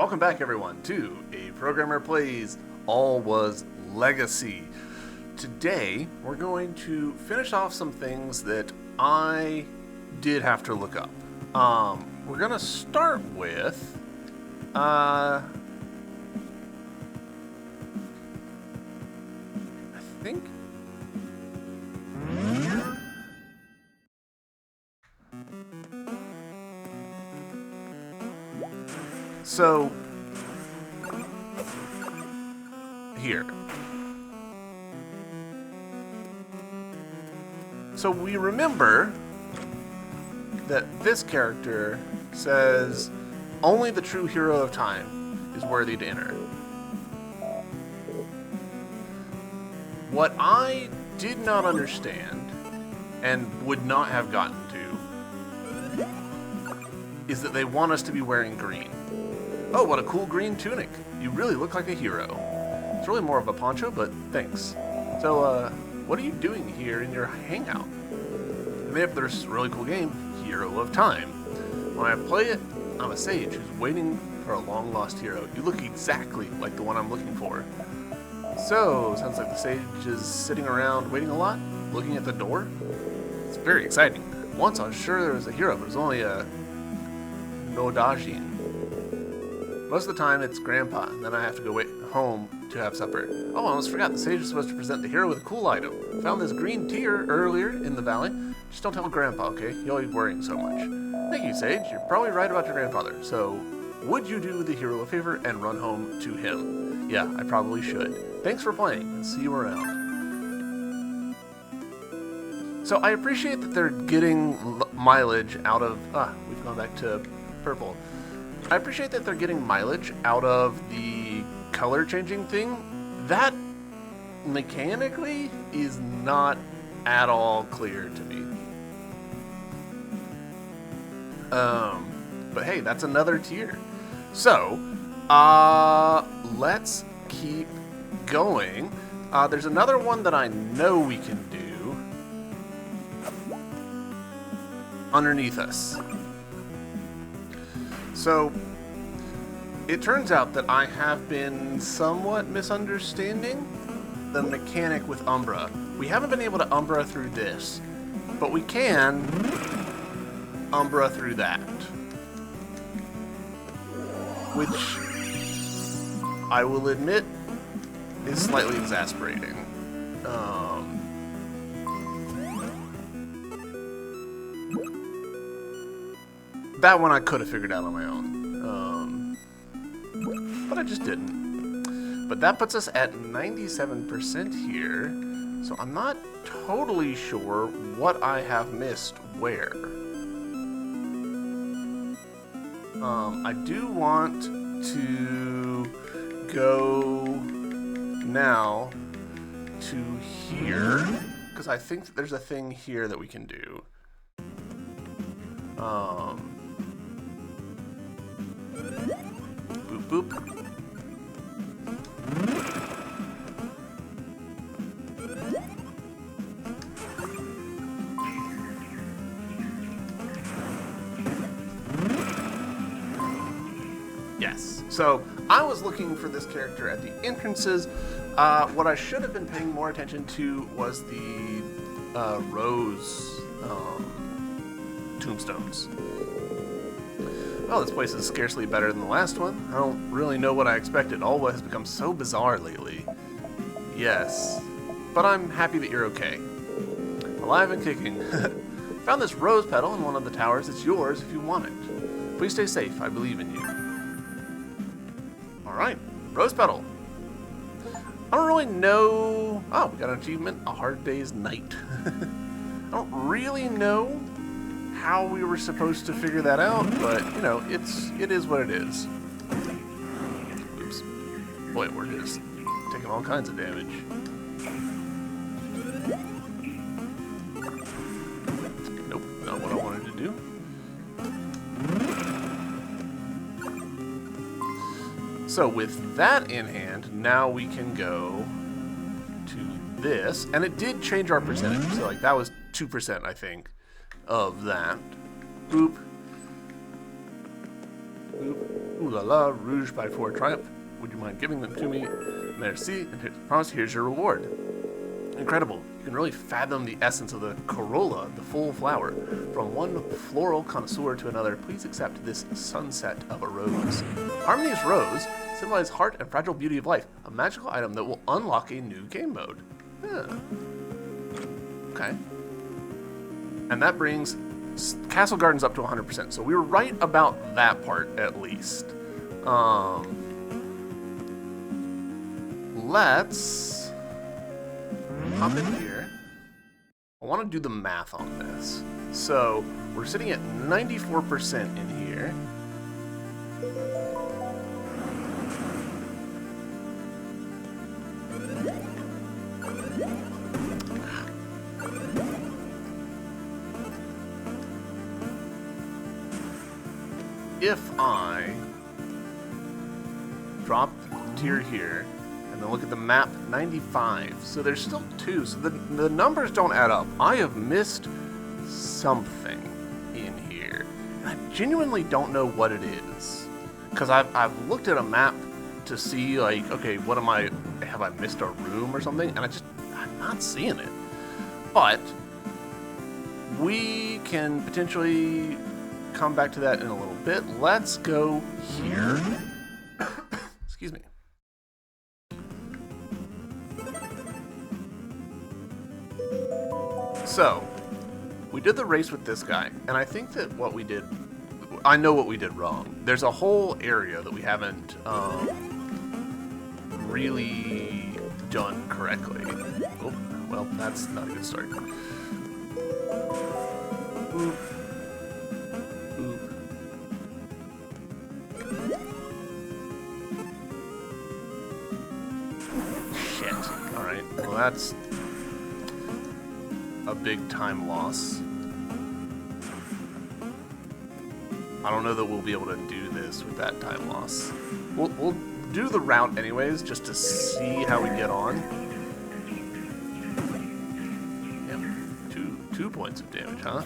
welcome back everyone to A Programmer Plays Alwa's Legacy. Today we're going to finish off some things that I did have to look up. We're going to start with I think so here. So we remember that this character says only the true hero of time is worthy to enter. What I did not understand and would not have gotten to is that they want us to be wearing green. Oh, what a cool green tunic. You really look like a hero. It's really more of a poncho, but thanks. So, what are you doing here in your hangout? I made up this really cool game, Hero of Time. When I play it, I'm a sage who's waiting for a long-lost hero. You look exactly like the one I'm looking for. So, sounds like the sage is sitting around waiting a lot, looking at the door. It's very exciting. Once I was sure there was a hero, but it was only a Nodajin. Most of the time it's Grandpa, and then I have to go home to have supper. Oh, I almost forgot, the sage is supposed to present the hero with a cool item. Found this green tear earlier in the valley. Just don't tell Grandpa, okay? He'll be worrying so much. Thank you, Sage. You're probably right about your grandfather. So, would you do the hero a favor and run home to him? Yeah, I probably should. Thanks for playing, and see you around. So, I appreciate that they're getting mileage out of... we've gone back to purple. I appreciate that they're getting mileage out of the color changing thing. That, mechanically, is not at all clear to me. But hey, that's another tier. So, let's keep going. There's another one that I know we can do underneath us. So, it turns out that I have been somewhat misunderstanding the mechanic with Umbra. We haven't been able to Umbra through this, but we can Umbra through that. Which, I will admit, is slightly exasperating. That one I could have figured out on my own. But I just didn't. But that puts us at 97% here, so I'm not totally sure what I have missed where. I do want to go now to here, because I think that there's a thing here that we can do. Boop, boop. Yes. So, I was looking for this character at the entrances. What I should have been paying more attention to was the rose tombstones. Oh, this place is scarcely better than the last one. I don't really know what I expected. Alwa has become so bizarre lately. Yes. But I'm happy that you're okay. Alive and kicking. Found this rose petal in one of the towers. It's yours if you want it. Please stay safe. I believe in you. Alright. Rose petal. I don't really know... Oh, we got an achievement. A hard day's night. I don't really know how we were supposed to figure that out, but, you know, it is what it is. Oops. Boy, we're just taking all kinds of damage. Nope, not what I wanted to do. So with that in hand, now we can go to this, and it did change our percentage. So like that was 2%, I think, of that. Boop. Boop. Ooh la la, Rouge by 4 Triumph. Would you mind giving them to me? Merci. And promise, here's your reward. Incredible. You can really fathom the essence of the corolla, the full flower. From one floral connoisseur to another, please accept this sunset of a rose. Harmonious Rose symbolizes heart and fragile beauty of life, a magical item that will unlock a new game mode. Yeah. Okay. And that brings Castle Gardens up to 100%. So we were right about that part, at least. Let's hop in here. I want to do the math on this. So we're sitting at 94% in here. If I drop tier here and then look at the map, 95. So there's still 2. So the numbers don't add up. I have missed something in here. And I genuinely don't know what it is. Because I've looked at a map to see, like, okay, what am I, have I missed a room or something? And I'm not seeing it. But we can potentially come back to that in a little bit. Let's go here. Excuse me. So, we did the race with this guy, and I think that what we did, I know what we did wrong. There's a whole area that we haven't really done correctly. Oh, well, that's not a good start. Oop. Shit. Alright, well that's a big time loss. I don't know that we'll be able to do this with that time loss. We'll do the route anyways, just to see how we get on. Yep, two points of damage, huh?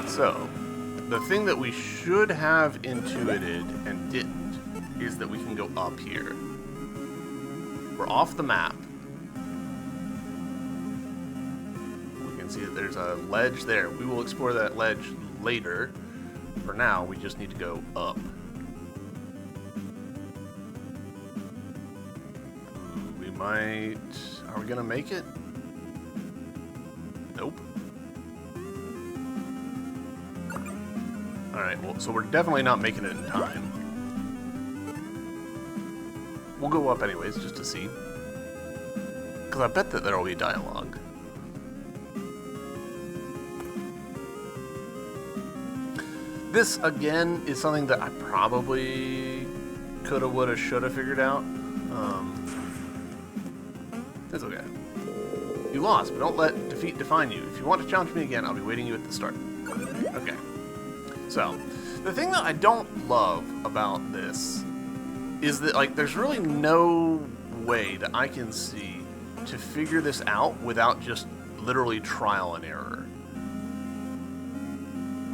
So, the thing that we should have intuited and didn't is that we can go up here. We're off the map. We can see that there's a ledge there. We will explore that ledge later. For now, we just need to go up. We might... Are we gonna make it? Nope. Alright, well, so we're definitely not making it in time. We'll go up anyways, just to see. Because I bet that there will be dialogue. This, again, is something that I probably coulda, woulda, shoulda figured out. It's okay. You lost, but don't let defeat define you. If you want to challenge me again, I'll be waiting you at the start. Okay. So, the thing that I don't love about this is that, like, there's really no way that I can see to figure this out without just literally trial and error.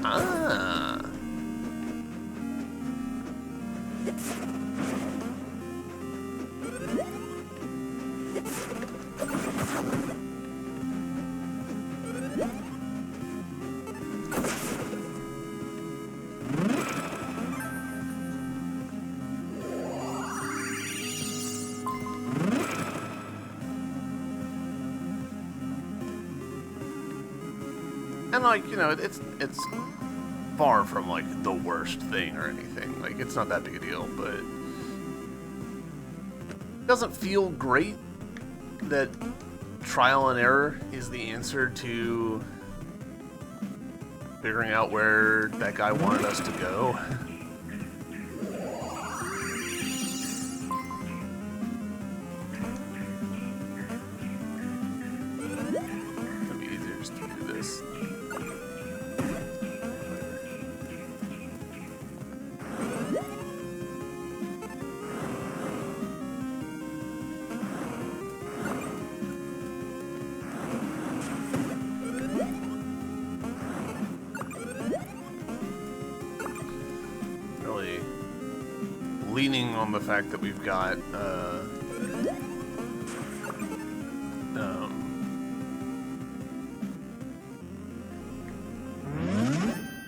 Ah. And, like, you know, it's far from, like, the worst thing or anything. Like, it's not that big a deal, but it doesn't feel great that trial and error is the answer to figuring out where that guy wanted us to go. leaning on the fact that we've got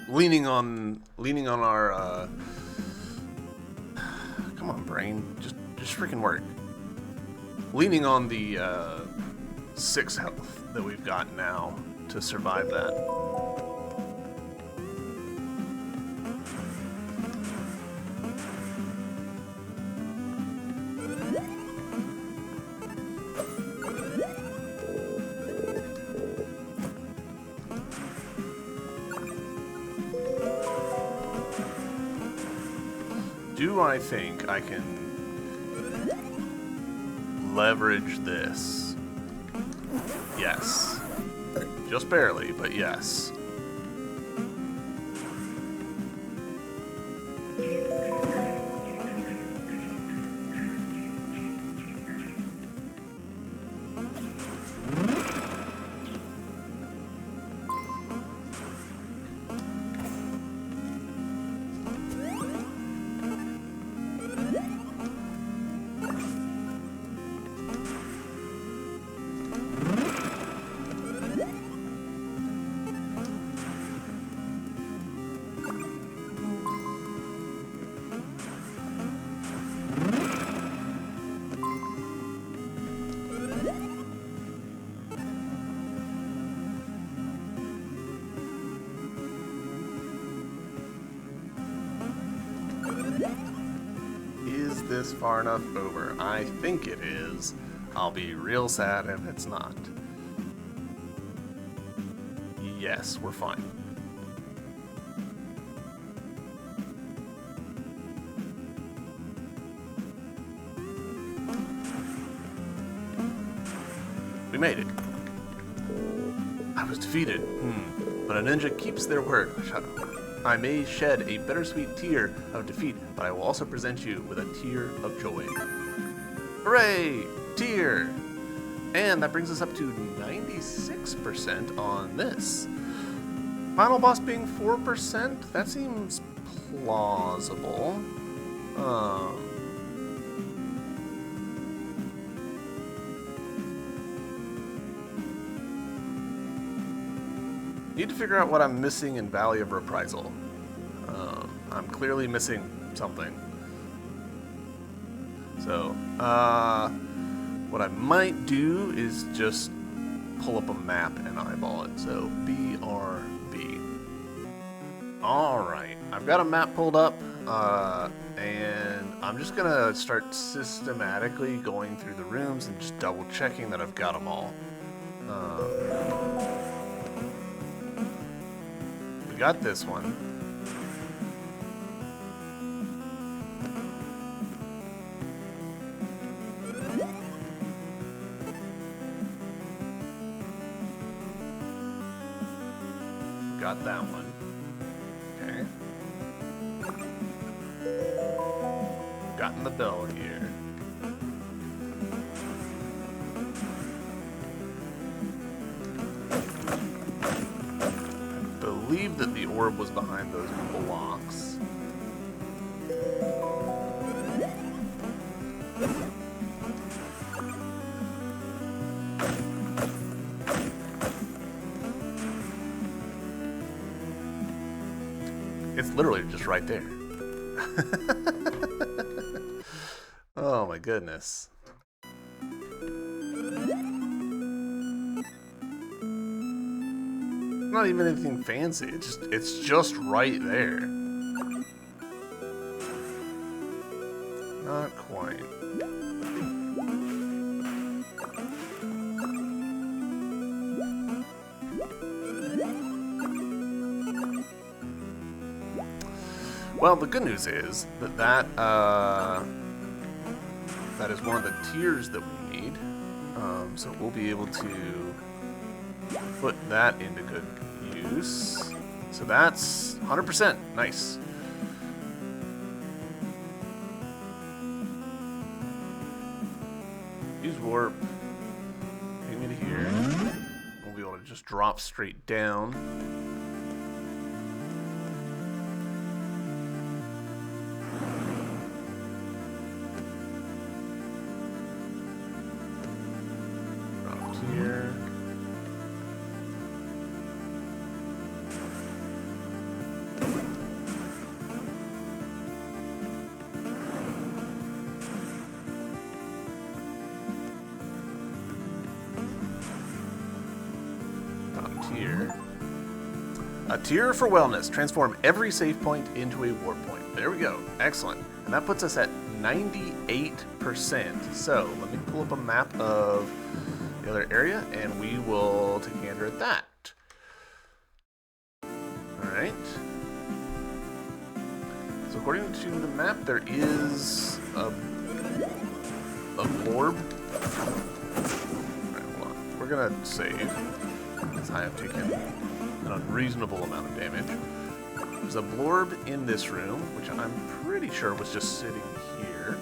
leaning on our come on, brain, just freaking work. Leaning on the 6 health that we've got now to survive that. Do I think I can leverage this? Yes. Just barely, but yes. This far enough over? I think it is. I'll be real sad if it's not. Yes, we're fine. We made it. I was defeated. But a ninja keeps their word. Shut up. I may shed a bittersweet tear of defeat, but I will also present you with a tear of joy. Hooray! Tear! And that brings us up to 96% on this. Final boss being 4%? That seems plausible. Need to figure out what I'm missing in Valley of Reprisal. I'm clearly missing something. So, what I might do is just pull up a map and eyeball it. So, BRB. Alright, I've got a map pulled up, and I'm just gonna start systematically going through the rooms and just double checking that I've got them all. We got this one. Got that one. Okay. Gotten the bell here. I believe that the orb was behind those blocks. It's literally just right there. Oh my goodness. Not even anything fancy. It's just right there. Not quite. Well, the good news is that that is one of the tiers that we need. So we'll be able to put that into good use. So that's 100%. Nice. Use warp. Take me to here. We'll be able to just drop straight down. A tier for wellness. Transform every save point into a warp point. There we go. Excellent. And that puts us at 98%. So let me pull up a map of the other area, and we will take a gander at that. Alright. So according to the map, there is a blorb. Alright, hold on. We're gonna save, because I have taken an unreasonable amount of damage. There's a blorb in this room, which I'm pretty sure was just sitting here.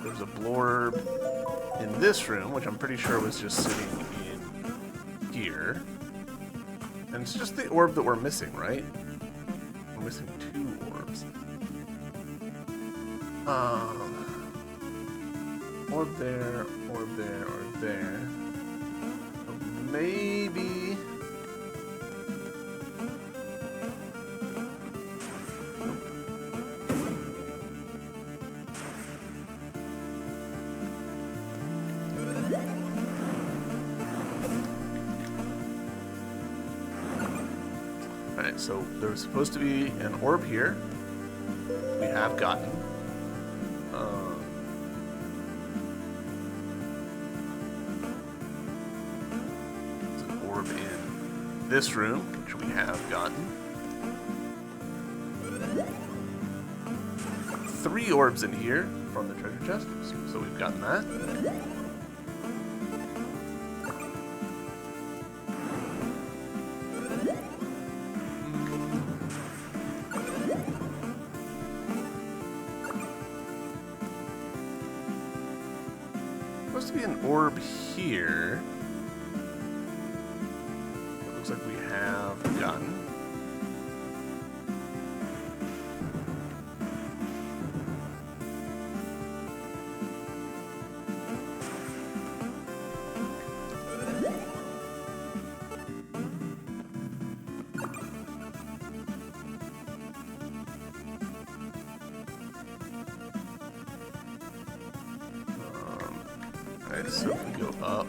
There's a blorb in this room, which I'm pretty sure was just sitting in here. And it's just the orb that we're missing, right? We're missing 2 orbs. Orb there, orb there, orb there. So maybe... Alright, so there's supposed to be an orb here. We have gotten. This room, which we have gotten. 3 orbs in here from the treasure chest, so we've gotten that. Supposed to be an orb here. Looks like we have gotten. Alright, so if we go up.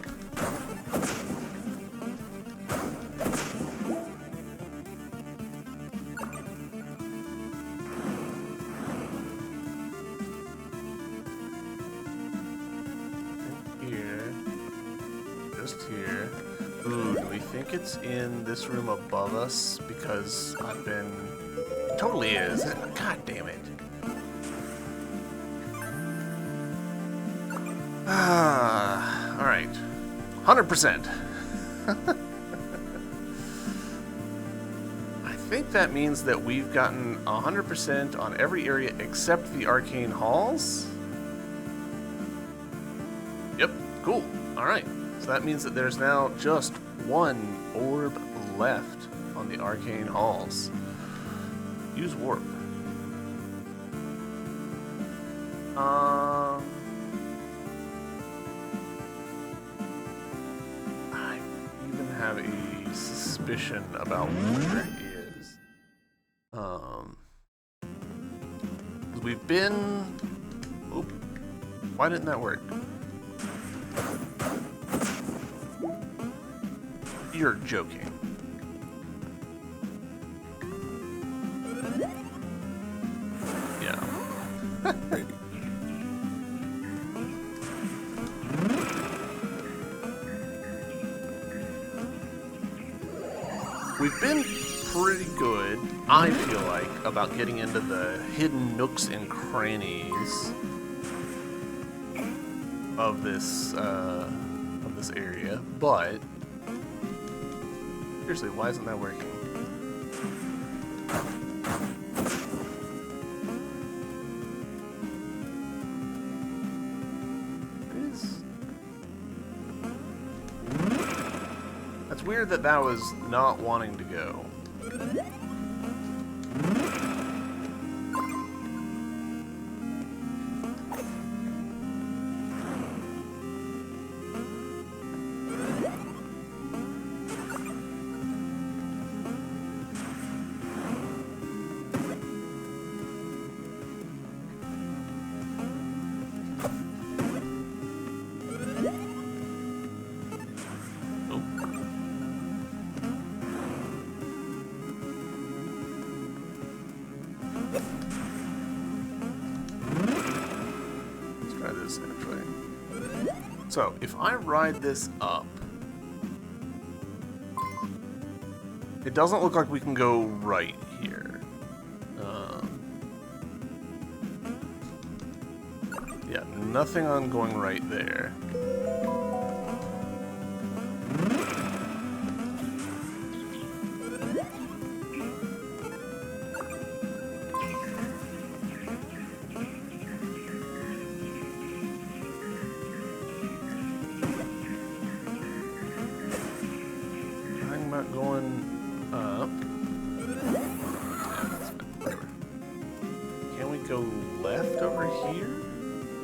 Here. Ooh, do we think it's in this room above us? Because I've been... It totally is. God damn it. Alright. 100%. I think that means that we've gotten 100% on every area except the arcane halls. Yep, cool. Alright. So that means that there's now just 1 orb left on the arcane halls. Use warp. I even have a suspicion about where it is. We've been... Oop. Why didn't that work? You're joking. Yeah. We've been pretty good, I feel like, about getting into the hidden nooks and crannies of this area, but seriously, why isn't that working? That's weird that that was not wanting to go. So, if I ride this up, it doesn't look like we can go right here. Yeah, nothing on going right there. Talking about going up. Yeah, that's fine. Whatever. Can we go left over here?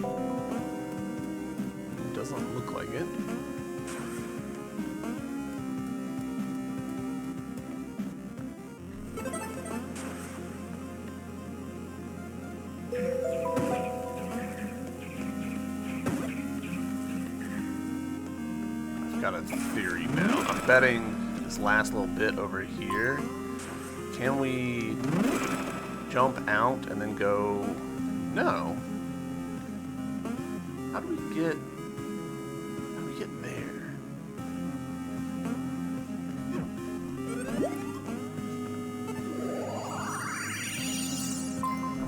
It doesn't look like it. I've got a theory now. I'm betting this last little bit over here. Can we jump out and then go? No. How do we get there?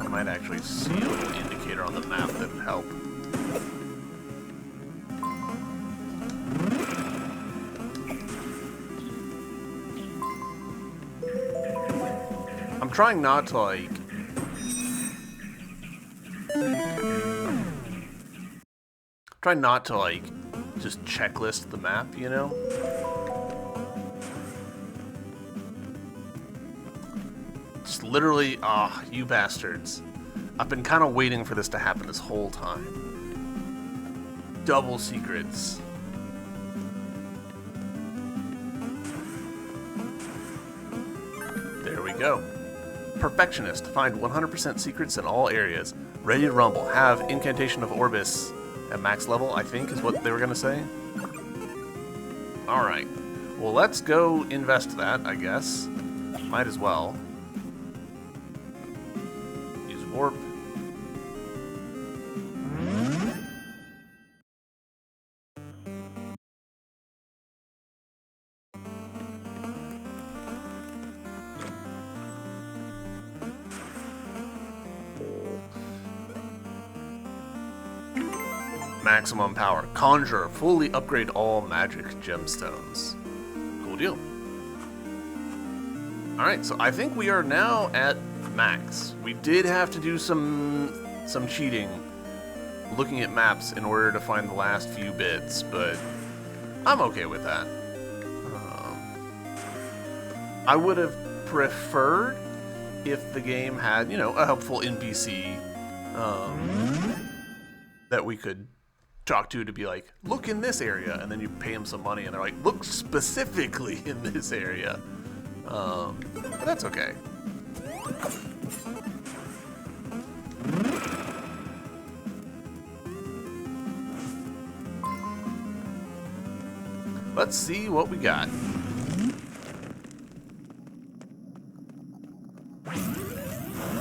I might actually see a little indicator on the map that would help. I'm trying not to, like... Try not to, like, just checklist the map, you know? Just literally, you bastards. I've been kind of waiting for this to happen this whole time. Double secrets. There we go. Perfectionist. Find 100% secrets in all areas. Ready to rumble. Have Incantation of Orbis at max level, I think, is what they were going to say. Alright. Well, let's go invest that, I guess. Might as well. Use warp. Maximum power. Conjure. Fully upgrade all magic gemstones. Cool deal. Alright, so I think we are now at max. We did have to do some cheating, looking at maps in order to find the last few bits, but I'm okay with that. I would have preferred if the game had, you know, a helpful NPC that we could talk to be like, look in this area, and then you pay them some money and they're like, look specifically in this area. But that's okay. Let's see what we got.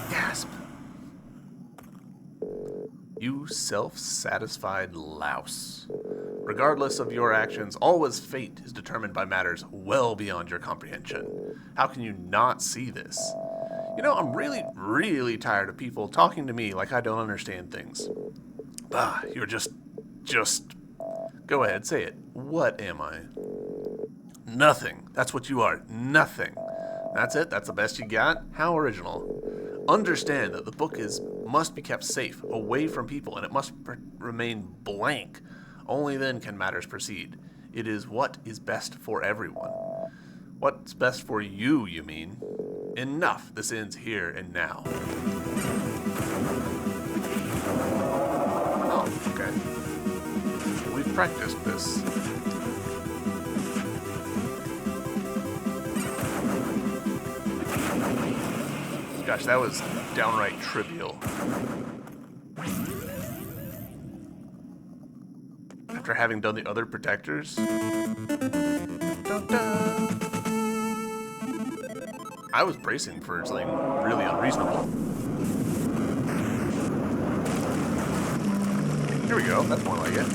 Gasp. You self-satisfied louse. Regardless of your actions, always fate is determined by matters well beyond your comprehension. How can you not see this? You know, I'm really, really tired of people talking to me like I don't understand things. You're just... Go ahead, say it. What am I? Nothing. That's what you are. Nothing. That's it? That's the best you got? How original. Understand that the book must be kept safe, away from people, and it must remain blank. Only then can matters proceed. It is what is best for everyone. What's best for you, you mean? Enough. This ends here and now. Oh, okay. We've practiced this. Gosh, that was downright trivial. After having done the other protectors. Dun, dun. I was bracing for something really unreasonable. Here we go, that's more like it.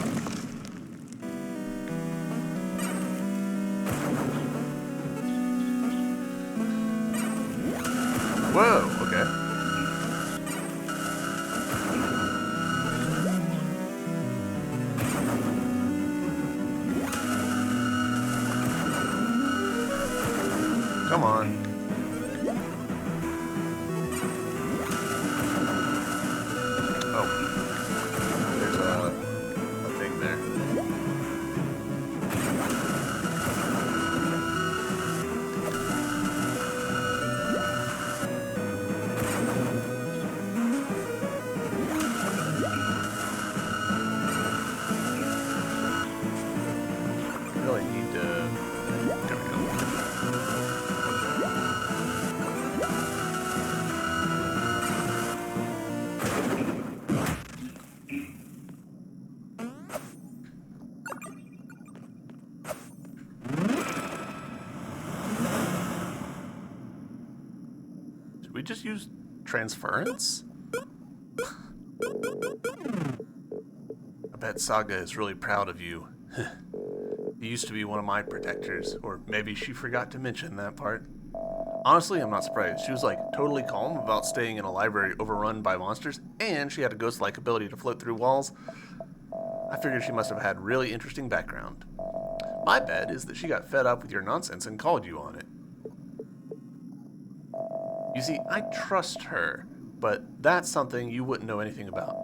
Whoa, okay. Come on. Oh. There's a thing there. Really need to... There we go. Should we just use transference? I bet Saga is really proud of you. He used to be one of my protectors, or maybe she forgot to mention that part. Honestly, I'm not surprised. She was like totally calm about staying in a library overrun by monsters, and she had a ghost-like ability to float through walls. I figured she must have had really interesting background. My bet is that she got fed up with your nonsense and called you on it. You see, I trust her, but that's something you wouldn't know anything about.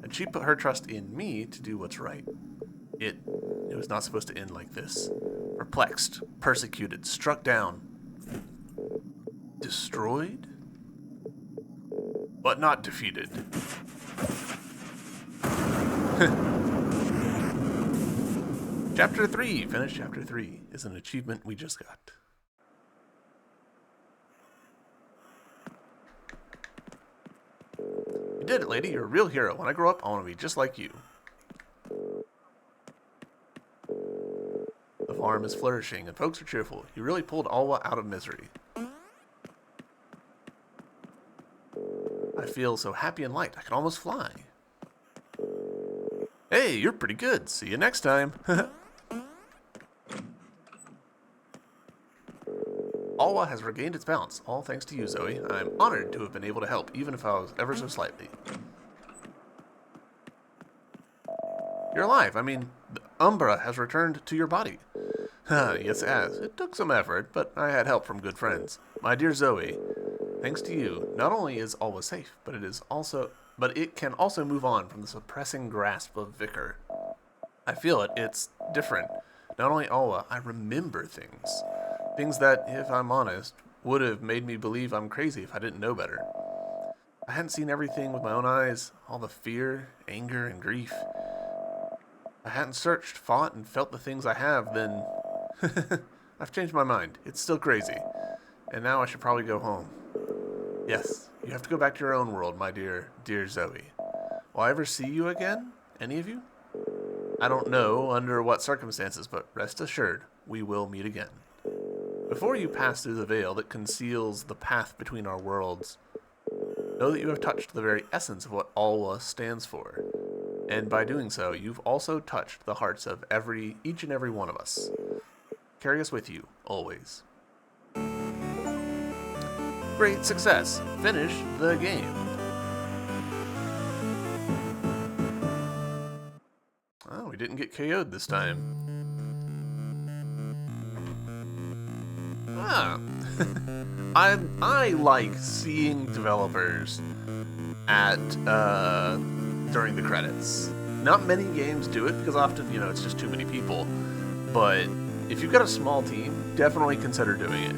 And she put her trust in me to do what's right. It was not supposed to end like this. Perplexed, persecuted, struck down, destroyed, but not defeated. Chapter 3, finish Chapter 3, is an achievement we just got. You did it, lady. You're a real hero. When I grow up, I want to be just like you. The farm is flourishing, and folks are cheerful. You really pulled Alwa out of misery. I feel so happy and light, I can almost fly. Hey, you're pretty good. See you next time. Alwa has regained its balance, all thanks to you, Zoe. I'm honored to have been able to help, even if I was ever so slightly. You're alive. I mean, the Umbra has returned to your body. Yes, it has. It took some effort, but I had help from good friends. My dear Zoe, thanks to you, not only is Alwa safe, but it can also move on from the suppressing grasp of Vicar. I feel it. It's different. Not only Alwa, I remember things. Things that, if I'm honest, would have made me believe I'm crazy if I didn't know better. I hadn't seen everything with my own eyes, all the fear, anger, and grief. I hadn't searched, fought, and felt the things I have, then... I've changed my mind. It's still crazy. And now I should probably go home. Yes, you have to go back to your own world, my dear Zoe. Will I ever see you again? Any of you? I don't know under what circumstances, but rest assured, we will meet again. Before you pass through the veil that conceals the path between our worlds, know that you have touched the very essence of what Alwa stands for. And by doing so, you've also touched the hearts of each and every one of us. Carry us with you, always. Great success. Finish the game. Oh, we didn't get KO'd this time. Ah. I like seeing developers at during the credits. Not many games do it because often, it's just too many people. But if you've got a small team, definitely consider doing it.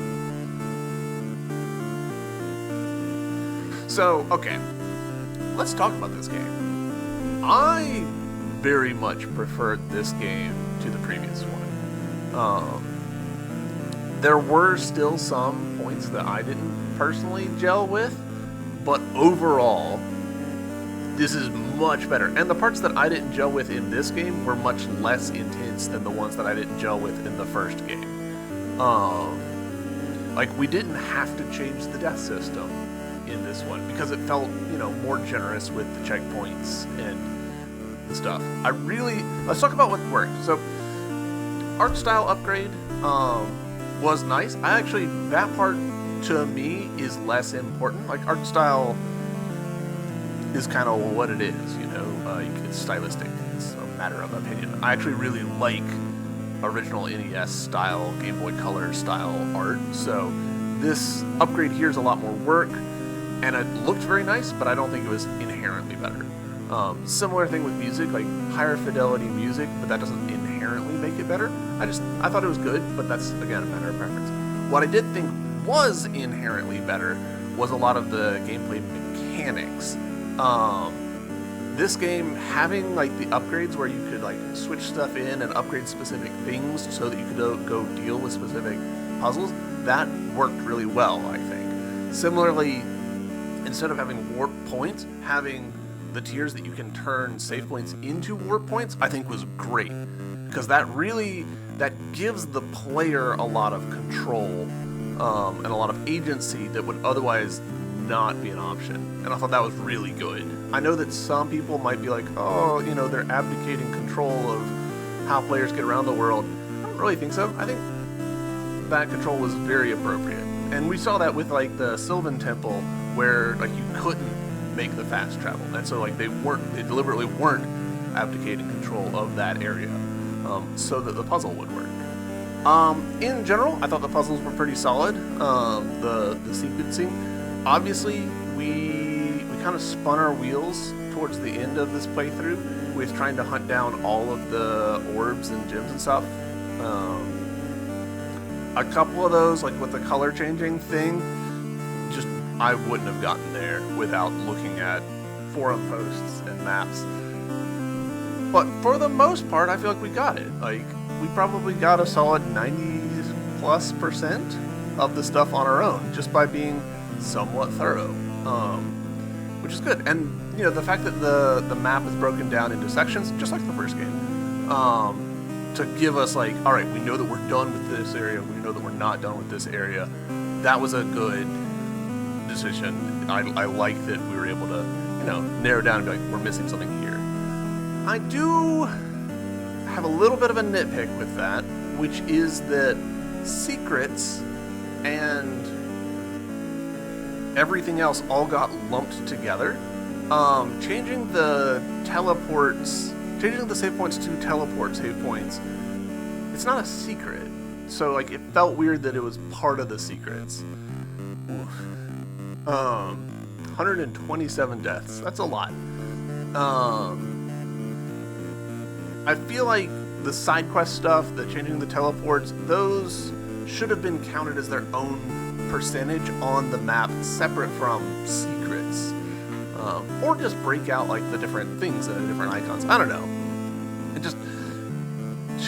So, okay, let's talk about this game. I very much preferred this game to the previous one. There were still some points that I didn't personally gel with, but overall, this is much better. And the parts that I didn't gel with in this game were much less intense than the ones that I didn't gel with in the first game. Like, we didn't have to change the death system in this one because it felt, more generous with the checkpoints and stuff. Let's talk about what worked. So, art style upgrade was nice. That part to me, is less important. Like, art style is kind of what it is, you know? It's stylistic. It's a matter of opinion. I actually really like original NES style, Game Boy Color style art, so this upgrade here is a lot more work, and it looked very nice, but I don't think it was inherently better. Similar thing with music, like higher fidelity music, but that doesn't inherently make it better. I thought it was good, but that's, again, a matter of preference. What I did think was inherently better was a lot of the gameplay mechanics. This game, having like the upgrades where you could like switch stuff in and upgrade specific things so that you could go deal with specific puzzles, that worked really well, I think. Similarly, instead of having warp points, having the tiers that you can turn save points into warp points, I think was great. Because that gives the player a lot of control and a lot of agency that would otherwise not be an option. And I thought that was really good. I know that some people might be like, oh, you know, they're abdicating control of how players get around the world. I don't really think so. I think that control was very appropriate. And we saw that with like the Sylvan Temple, where like you couldn't make the fast travel. And so like they deliberately weren't abdicating control of that area so that the puzzle would work. In general, I thought the puzzles were pretty solid. The sequencing. Obviously, we kind of spun our wheels towards the end of this playthrough with trying to hunt down all of the orbs and gems and stuff. A couple of those, like with the color changing thing, just I wouldn't have gotten there without looking at forum posts and maps. But for the most part, I feel like we got it. Like, we probably got a solid 90+% of the stuff on our own, just by being somewhat thorough, which is good. And you know, the fact that the map is broken down into sections, just like the first game, to give us like, all right, we know that we're done with this area, we know that we're not done with this area. That was a good decision. I like that we were able to, you know, narrow down and be like, we're missing something here. I do have a little bit of a nitpick with that, which is that secrets and everything else all got lumped together. Changing the save points to teleport save points, it's not a secret. So like it felt weird that it was part of the secrets. 127 deaths, that's a lot. I feel like the side quest stuff, the changing the teleports, those should have been counted as their own percentage on the map, separate from secrets, or just break out like the different things and the different icons. I don't know. It just,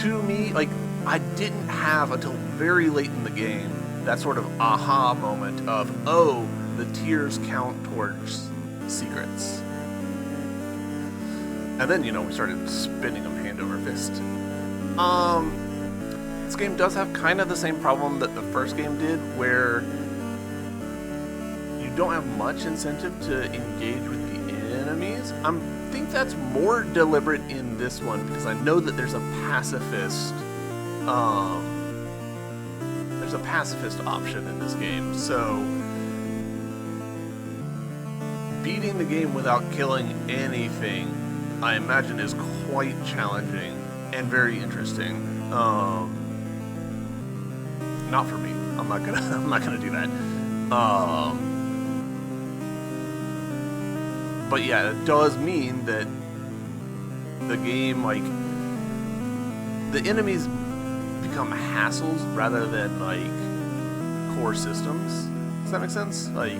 to me, like I didn't have until very late in the game that sort of aha moment of, oh, the tiers count towards secrets. And then, you know, we started spinning them hand over fist. This game does have kind of the same problem that the first game did, where you don't have much incentive to engage with the enemies. I think that's more deliberate in this one, because I know that there's a pacifist option in this game, so beating the game without killing anything, I imagine, is quite challenging and very interesting. Not for me. I'm not gonna do that. But yeah, it does mean that the game, like, the enemies become hassles rather than like core systems. Does that make sense? Like,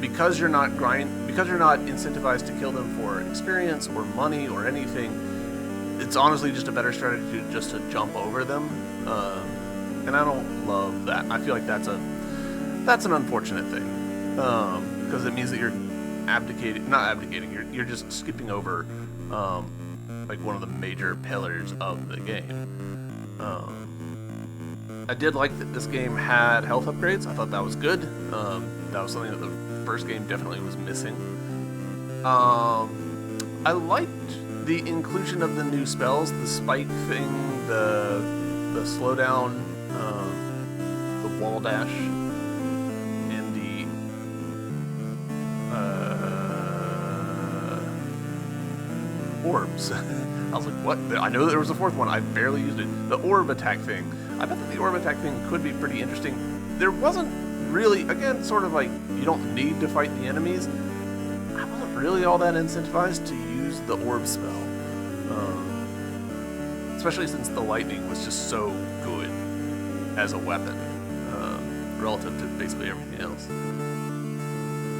because you're not incentivized to kill them for experience or money or anything, it's honestly just a better strategy just to jump over them. And I don't love that. I feel like that's an unfortunate thing, because it means that you're you're just skipping over like one of the major pillars of the game. I did like that this game had health upgrades. I thought that was good. That was something that the first game definitely was missing. I liked the inclusion of the new spells, the spike thing, the slowdown, the wall dash. orbs. I was like, what? I know there was a fourth one. I barely used it. The orb attack thing. I bet that the orb attack thing could be pretty interesting. There wasn't really, again, sort of like, you don't need to fight the enemies. I wasn't really all that incentivized to use the orb spell. Especially since the lightning was just so good as a weapon, relative to basically everything else.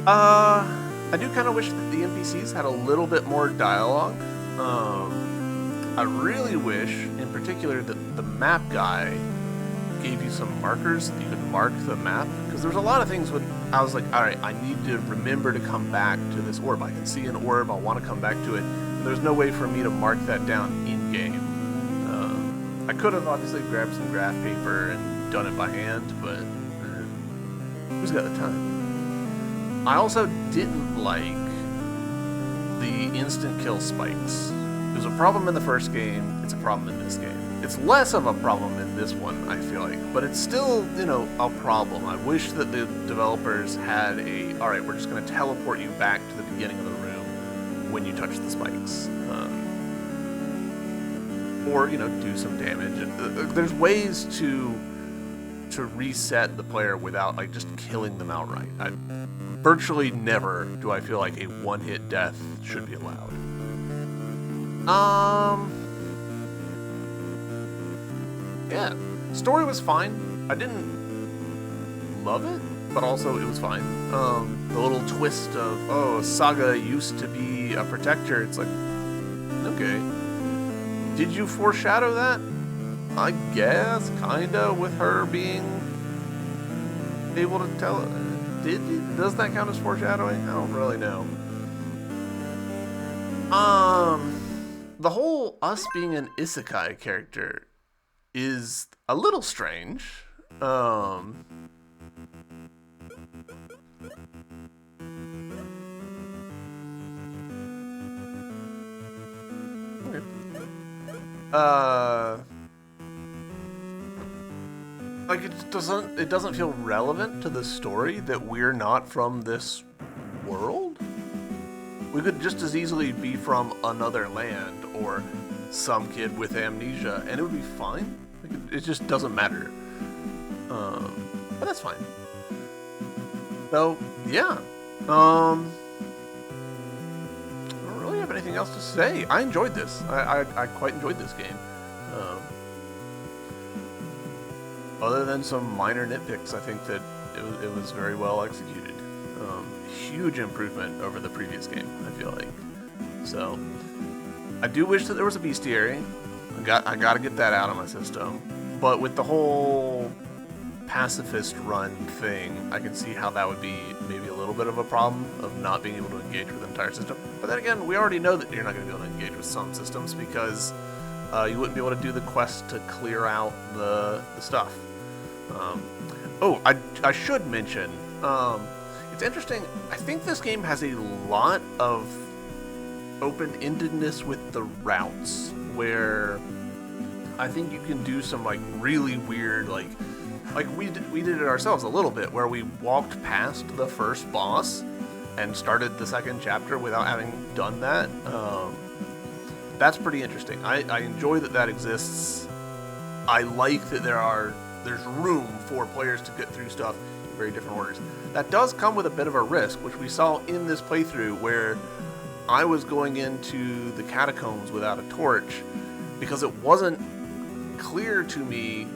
I do kind of wish that the NPCs had a little bit more dialogue. I really wish, in particular, that the map guy gave you some markers that you could mark the map, because there was a lot of things when I was like, all right, I need to remember to come back to this orb. I can see an orb, I want to come back to it. There's no way for me to mark that down in-game. I could have obviously grabbed some graph paper and done it by hand, but who's got the time? I also didn't like the instant kill spikes. It was a problem in the first game, it's a problem in this game. It's less of a problem in this one, I feel like, but it's still, you know, a problem. I wish that the developers had alright, we're just going to teleport you back to the beginning of the room when you touch the spikes. Or, you know, do some damage. There's ways to reset the player without, like, just killing them outright. Virtually never do I feel like a one-hit death should be allowed. Yeah, story was fine. I didn't love it, but also it was fine. The little twist of, oh, Saga used to be a protector, it's like, okay. Did you foreshadow that? I guess, kinda, with her being able to tell it. Does that count as foreshadowing? I don't really know. The whole us being an isekai character is a little strange. Okay. Like it doesn't feel relevant to the story that we're not from this world. We could just as easily be from another land or some kid with amnesia, and it would be fine. Like it just doesn't matter. But that's fine. So yeah, I don't really have anything else to say. I enjoyed this. I quite enjoyed this game. Other than some minor nitpicks, I think that it was very well executed. Huge improvement over the previous game, I feel like. So, I do wish that there was a bestiary. I gotta get that out of my system. But with the whole pacifist run thing, I can see how that would be maybe a little bit of a problem of not being able to engage with the entire system. But then again, we already know that you're not going to be able to engage with some systems because you wouldn't be able to do the quest to clear out the stuff. I should mention, it's interesting, I think this game has a lot of open-endedness with the routes, where I think you can do some like really weird, like we did it ourselves a little bit, where we walked past the first boss and started the second chapter without having done that. That's pretty interesting. I enjoy that exists. I like that there's room for players to get through stuff in very different orders. That does come with a bit of a risk, which we saw in this playthrough, where I was going into the catacombs without a torch because it wasn't clear to me,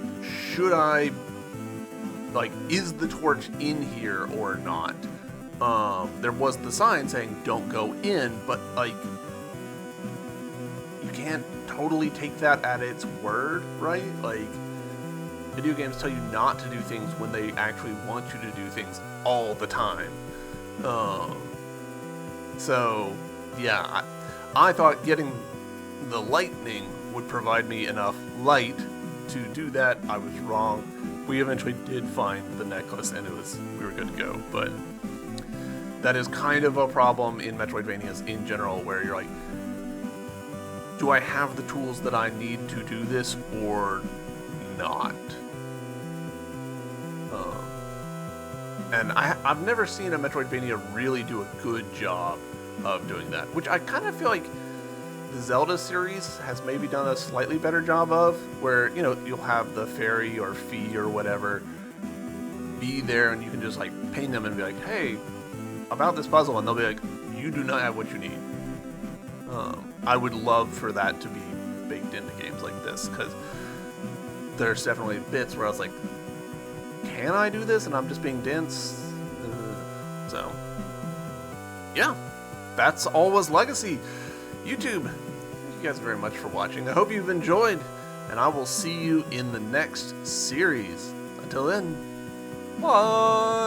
is the torch in here or not? There was the sign saying don't go in, but like, you can't totally take that at its word, right? Like, video games tell you not to do things when they actually want you to do things all the time. So, yeah, I thought getting the lightning would provide me enough light to do that. I was wrong. We eventually did find the necklace, and we were good to go. But that is kind of a problem in Metroidvanias in general, where you're like, do I have the tools that I need to do this or not? And I've never seen a Metroidvania really do a good job of doing that, which I kind of feel like the Zelda series has maybe done a slightly better job of, where, you know, you'll have the fairy or fee or whatever be there and you can just like ping them and be like, hey, about this puzzle, and they'll be like, you do not have what you need. I would love for that to be baked into games like this, because there's definitely bits where I was like, can I do this? And I'm just being dense. So, yeah, that's Alwa's Legacy. YouTube, thank you guys very much for watching. I hope you've enjoyed, and I will see you in the next series. Until then, bye!